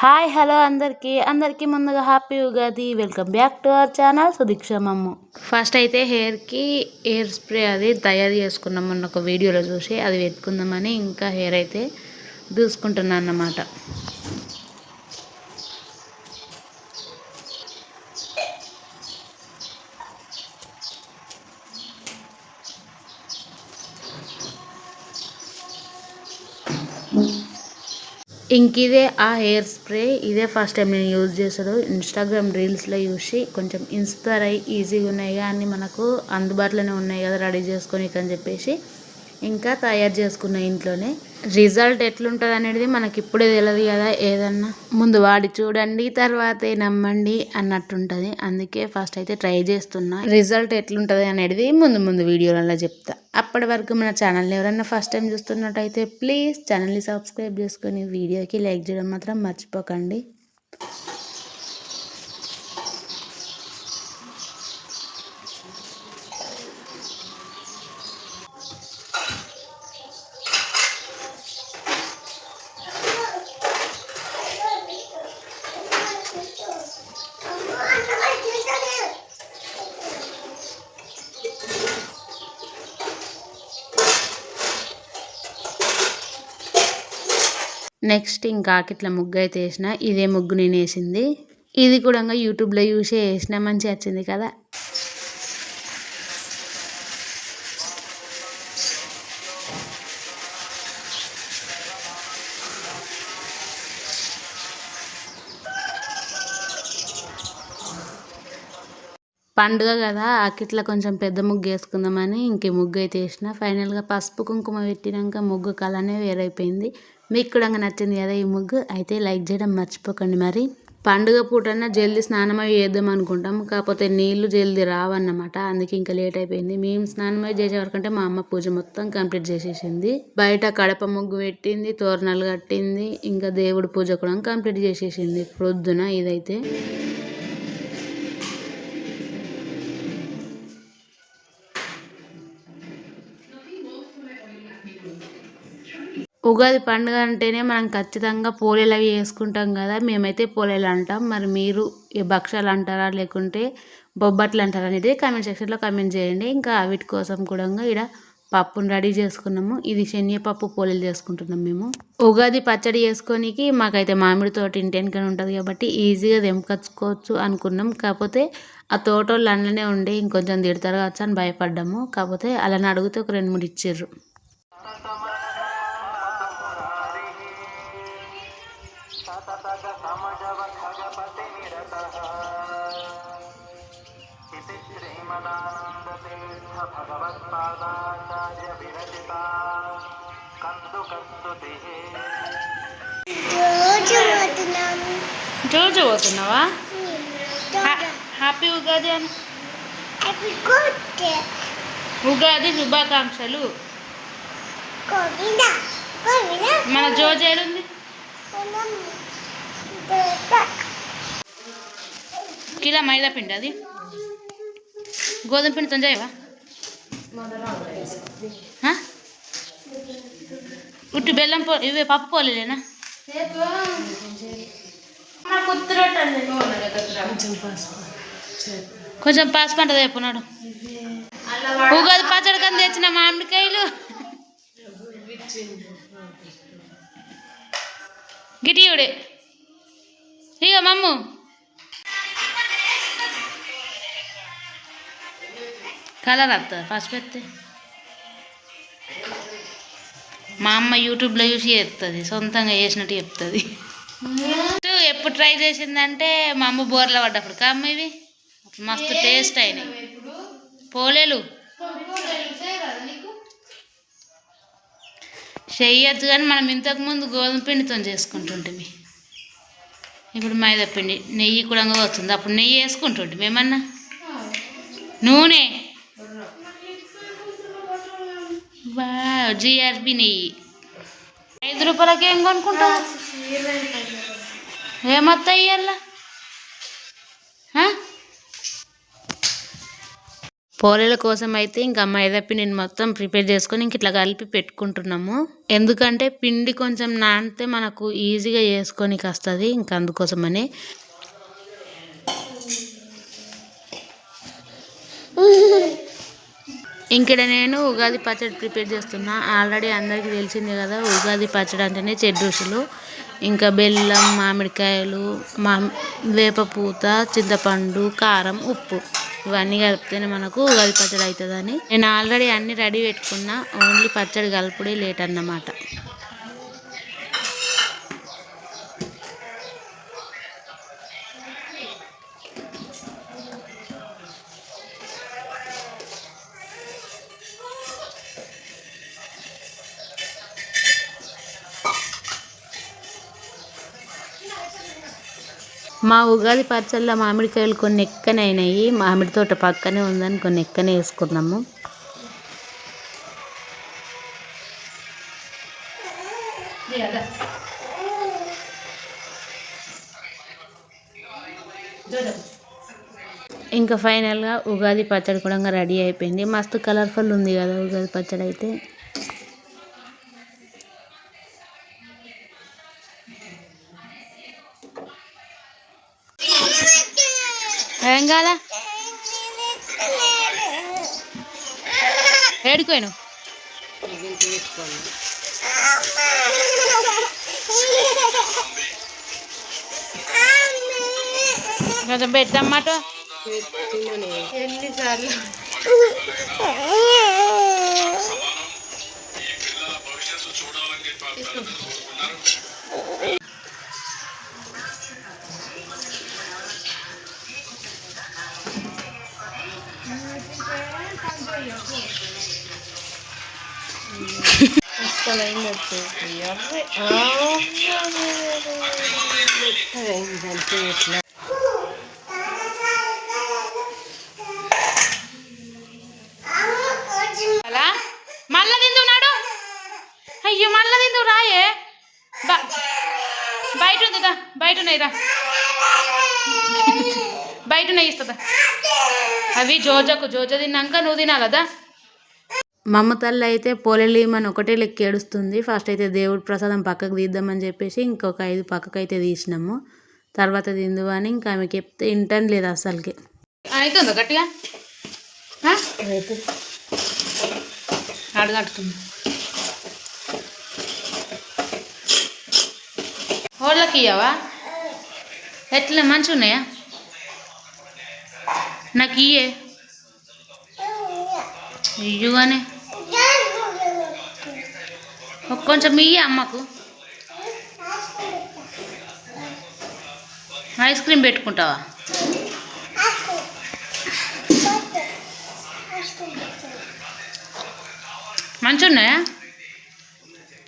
Hi hello అందరికీ ముందుగా happy Ugadi. Welcome back to our channel Sudiksha మమ్ము. ఫస్ట్ అయితే హెయిర్కి హెయిర్ స్ప్రే అది తయారు చేసుకున్నాం మొన్న ఒక వీడియోలో చూసి, అది పెట్టుకుందామని ఇంకా హెయిర్ అయితే దూసుకుంటున్నాను అన్నమాట. ఇంకిదే ఆ హెయిర్ స్ప్రే. ఇదే ఫస్ట్ టైం నేను యూజ్ చేశాను. ఇన్స్టాగ్రామ్ రీల్స్లో చూసి కొంచెం ఇన్స్పైర్ అయ్యి ఈజీగా ఉన్నాయి కానీ మనకు అందుబాటులోనే ఉన్నాయి కదా రెడీ చేసుకొని అని చెప్పేసి ఇంకా తయారు చేసుకున్న ఇంట్లోనే. రిజల్ట్ ఎట్లుంటుంది అనేది మనకి ఇప్పుడే తెలియదు కదా, ఏదన్నా ముందు వాడి చూడండి తర్వాతే నమ్మండి అన్నట్టుంటుంది. అందుకే ఫస్ట్ అయితే ట్రై చేస్తున్నా. రిజల్ట్ ఎట్లుంటుంది అనేది ముందు వీడియోలలో చెప్తా. అప్పటి వరకు మన ఛానల్ని ఎవరైనా ఫస్ట్ టైం చూస్తున్నట్టయితే ప్లీజ్ ఛానల్ని సబ్స్క్రైబ్ చేసుకొని వీడియోకి లైక్ చేయడం మాత్రం మర్చిపోకండి. నెక్స్ట్ ఇంకా ఆకిట్ల ముగ్గు అయితే వేసిన. ఇదే ముగ్గు నేను వేసింది. ఇది కూడా యూట్యూబ్లో చూసి వేసిన, మంచిగా వచ్చింది కదా. పండుగ కదా, ఆకిట్ల కొంచెం పెద్ద ముగ్గు వేసుకుందామని ఇంకే ముగ్గు అయితే వేసిన. ఫైనల్గా పసుపు కుంకుమ పెట్టినాక ముగ్గు కలనే వేరైపోయింది. మీకు కూడా నచ్చింది కదా ఈ ముగ్గు. అయితే లైక్ చేయడం మర్చిపోకండి. మరి పండుగ పూటన్నా జల్దీ స్నానం అవి చేద్దాం అనుకుంటాం, కాకపోతే నీళ్లు జల్దీ రావన్నమాట. అందుకే ఇంకా లేట్ అయిపోయింది. మేము స్నానం అవి చేసే వరకంటే మా అమ్మ పూజ మొత్తం కంప్లీట్ చేసేసింది. బయట కడప ముగ్గు పెట్టింది, తోరణాలు కట్టింది, ఇంకా దేవుడి పూజ కూడా కంప్లీట్ చేసేసింది ప్రొద్దున. ఇదైతే ఉగాది పండుగ అంటేనే మనం ఖచ్చితంగా పోలేలు అవి వేసుకుంటాం కదా. మేమైతే పోలేలు అంటాం. మరి మీరు ఏ భక్షాలు అంటారా లేకుంటే బొబ్బట్లు అంటారా అనేది కామెంట్ సెక్షన్లో కామెంట్ చేయండి. ఇంకా వీటి కోసం కూడా ఇక్కడ పప్పును రెడీ చేసుకున్నాము. ఇది శనగపప్పు పోలేలు చేసుకుంటున్నాం మేము. ఉగాది పచ్చడి చేసుకోనికి మాకైతే మామిడి తోట ఇంటెనకనే ఉంటుంది కాబట్టి ఈజీగా తెంపుకొచ్చుకోవచ్చు అనుకున్నాం. కాకపోతే ఆ తోటోళ్ళు అన్ననే ఉండే ఇంకొంచెం తిడతారు కావచ్చు అని భయపడ్డాము. కాకపోతే అలానే అడిగితే ఒక 2-3 ఇచ్చిర్రు. జోజు పోతున్నావా? హ్యాపీ ఉగాది అని. ఉగాది శుభాకాంక్షలు. మన జోజు ఏడుంది? కిలో మైదా పిండి, అది గోధుమ పిండితో చేయవా? ఉట్టి బెల్లం ఇవే పప్పు పోలేనా? కొంచెం పసుపు అంట చెప్పున్నాడు. ఉగాది పచ్చడి కానీ తెచ్చిన మామిడికాయలు గిటియుడే. ఇక మమ్ము కలర్ వస్తుంది పసుపు ఎత్తే. మా అమ్మ యూట్యూబ్లో చూసి చేస్తుంది, సొంతంగా చేసినట్టు చెప్తుంది. ఎప్పుడు ట్రై చేసిందంటే మా అమ్మ బోర్లో పడ్డప్పుడు కమ్మ ఇవి మస్తు టేస్ట్ అయినాయి పోలేలు. చెయ్యొచ్చు కానీ మనం ఇంతకుముందు గోధుమ పిండితో చేసుకుంటుంటిమి. ఇప్పుడు మైదా పిండి, నెయ్యి కూడా వస్తుంది. అప్పుడు నెయ్యి వేసుకుంటుంటే మేమన్నా నూనె జిఆర్బి నెయ్యి 5 రూపాయలకి ఏం కొనుక్కుంటా? ఏమొస్తాయి అలా? పోలేల కోసం అయితే ఇంకా మైదా పిండిని మొత్తం ప్రిపేర్ చేసుకొని ఇంక ఇట్లా కలిపి పెట్టుకుంటున్నాము. ఎందుకంటే పిండి కొంచెం నానితే మనకు ఈజీగా చేసుకోనికి వస్తుంది. ఇంకా అందుకోసమని ఇక్కడ నేను ఉగాది పచ్చడి ప్రిపేర్ చేస్తున్నా. ఆల్రెడీ అందరికీ తెలిసిందే కదా, ఉగాది పచ్చడి అంటేనే చెడు రుచులు. ఇంకా బెల్లం, మామిడికాయలు, వేప పూత, చింతపండు, కారం, ఉప్పు ఇవన్నీ కలిపితేనే మనకు ఉగాది పచ్చడి అవుతుందని నేను ఆల్రెడీ అన్నీ రెడీ పెట్టుకున్నా. ఓన్లీ పచ్చడి కలుపుడే లేట్ అన్నమాట. మా ఉగాది పచ్చళ్ళ మామిడికాయలు కొన్ని ఎక్కనే అయినాయి. మామిడి తోట పక్కనే ఉందని కొన్ని ఎక్కనే వేసుకున్నాము. ఇంకా ఫైనల్గా ఉగాది పచ్చడి కూడా రెడీ అయిపోయింది. మస్తు కలర్ఫుల్ ఉంది కదా ఉగాది పచ్చడి అయితే. ఏం కాదా ఏడుకోను కొంచెం పెట్టమ్మట ఎన్నిసార్లు మళ్ళా తింటున్నాడు. అయ్యో మళ్ళా తిందు రాయే. బయట ఉందిదా, బయట ఉన్నాయిరా, బయట ఉన్నాయి ఇస్తుందా. అవి జోజ తిన్నాక నువ్వు తినాలదా. మా అమ్మ తల్లి అయితే పోలేలు ఇమ్మని ఒకటే లెక్క ఏడుస్తుంది. ఫస్ట్ అయితే దేవుడి ప్రసాదం పక్కకు తీద్దామని చెప్పేసి ఇంకొక 5 పక్కకు అయితే తీసినాము. తర్వాత తిందు అని ఇంకా ఆమెకి చెప్తే ఇంటని లేదు అసలుకి. అవుతుందా గట్టిగా అడగట్టుతుంది. వాళ్ళకి ఇయ్యవా? ఎట్లా మంచిగా ఉన్నాయా? నాకు ఇయ్యే ఇయ్యుగానే కొంచెం ఇయ్య అమ్మకు. ఐస్ క్రీమ్ పెట్టుకుంటావా? మంచిగా ఉన్నాయా?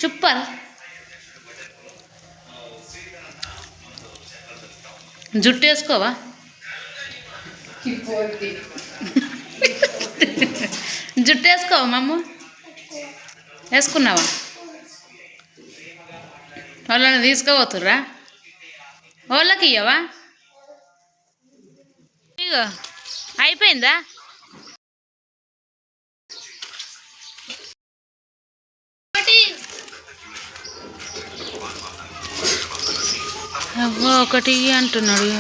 చుప్పల్ జుట్టు వేసుకోవా? జుట్టు వేసుకోవా మమ్మ? వేసుకున్నావా? వాళ్ళని తీసుకోపోతుర్రా? వాళ్ళకి ఇయ్యవా? ఇగో అయిపోయిందా? అవ్వ ఒకటి అంటున్నాడు.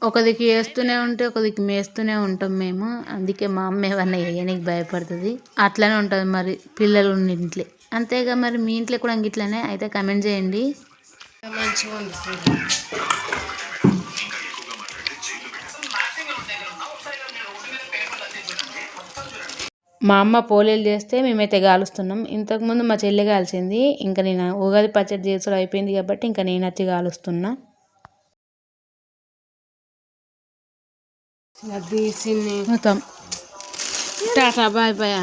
ఒక దిక్కు వేస్తూనే ఉంటే ఒక దిక్కు మేస్తూనే ఉంటాం మేము. అందుకే మా అమ్మ ఏమన్నా వేయడానికి భయపడుతుంది. అట్లనే ఉంటుంది మరి పిల్లలు ఉన్న ఇంట్లో. అంతేగా మరి మీ ఇంట్లో కూడా ఇట్లనే అయితే కామెంట్ చేయండి. మా అమ్మ పోలేలు చేస్తే మేమైతే కాలుస్తున్నాం. ఇంతకుముందు మా చెల్లి కాల్చింది. ఇంకా నేను ఉగాది పచ్చడి చేసుడు అయిపోయింది కాబట్టి ఇంకా నేను వచ్చి కాలుస్తున్నా. మొత్తం టాటా బాయ్ బాయ్.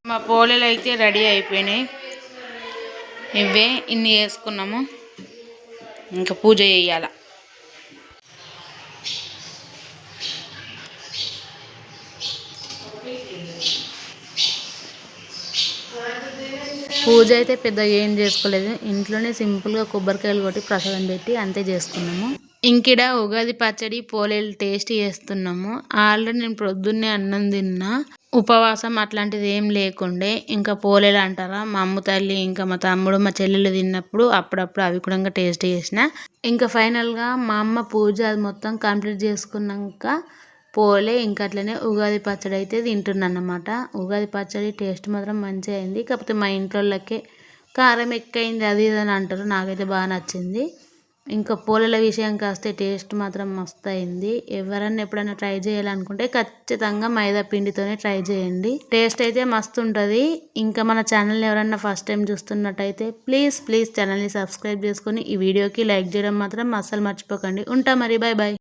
మా పోలేలు అయితే రెడీ అయిపోయినాయి. ఇవే ఇన్ని వేసుకున్నాము. ఇంకా పూజ చేయాల. పూజ అయితే పెద్దగా ఏం చేసుకోలేదు, ఇంట్లోనే సింపుల్గా కొబ్బరికాయలు కొట్టి ప్రసాదం పెట్టి అంతే చేసుకున్నాము. ఇంకిడ ఉగాది పచ్చడి పోలేలు టేస్ట్ చేస్తున్నాము. ఆల్రెడీ నేను పొద్దున్నే అన్నం తిన్నా, ఉపవాసం అట్లాంటిది ఏం లేకుండే. ఇంకా పోలేలు అంటారా, మా అమ్మ తల్లి ఇంకా మా తమ్ముడు మా చెల్లెలు తిన్నప్పుడు అప్పుడప్పుడు అవి కూడా టేస్ట్ చేసిన. ఇంకా ఫైనల్గా మా అమ్మ పూజ అది మొత్తం కంప్లీట్ చేసుకున్నాక పోలే ఇంకా అట్లనే ఉగాది పచ్చడి అయితే తింటున్నాను అన్నమాట. ఉగాది పచ్చడి టేస్ట్ మాత్రం మంచిగా అయింది. కాకపోతే మా ఇంట్లోళ్ళకే కారం ఎక్కువైంది అది ఇది అని అంటారు, నాకైతే బాగా నచ్చింది. ఇంకా పోలేల విషయానికి వస్తే టేస్ట్ మాత్రం మస్తు అయింది. ఎవరన్నా ఎప్పుడైనా ట్రై చేయాలనుకుంటే ఖచ్చితంగా మైదా పిండితోనే ట్రై చేయండి, టేస్ట్ అయితే మస్తు ఉంటుంది. ఇంకా మన ఛానల్ని ఎవరన్నా ఫస్ట్ టైం చూస్తున్నట్టయితే ప్లీజ్ ఛానల్ని సబ్స్క్రైబ్ చేసుకొని ఈ వీడియోకి లైక్ చేయడం మాత్రం అస్సలు మర్చిపోకండి. ఉంటా మరి, బాయ్ బాయ్.